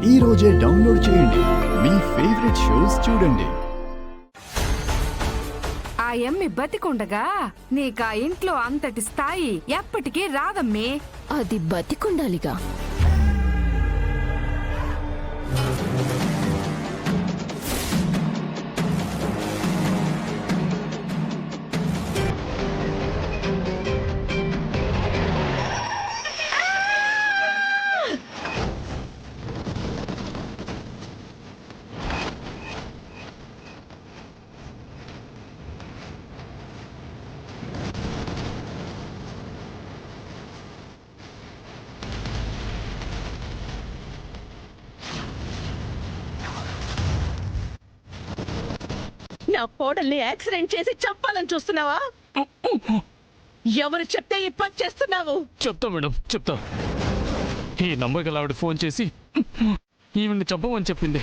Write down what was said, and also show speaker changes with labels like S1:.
S1: ఈ రోజే డౌన్లోడ్ చేయండి. మీ ఫేవరెట్ షోస్ చూడండి.
S2: ఆ యమ్మి బతికుండగా నీకా ఇంట్లో అంతటి స్థాయి ఎప్పటికీ రాదమ్మే.
S3: అది బతికుండాలిగా.
S4: నా కోడల్ని యాక్సిడెంట్ చేసి చంపాలని చూస్తున్నావా? ఎవరు చెప్తే ఈ పని చేస్తున్నావు?
S5: చెప్తా మేడం, చెప్తా. ఈ నంబర్ గల ఆవిడ ఫోన్ చేసి ఈవిడ్ని చంపమని చెప్పింది.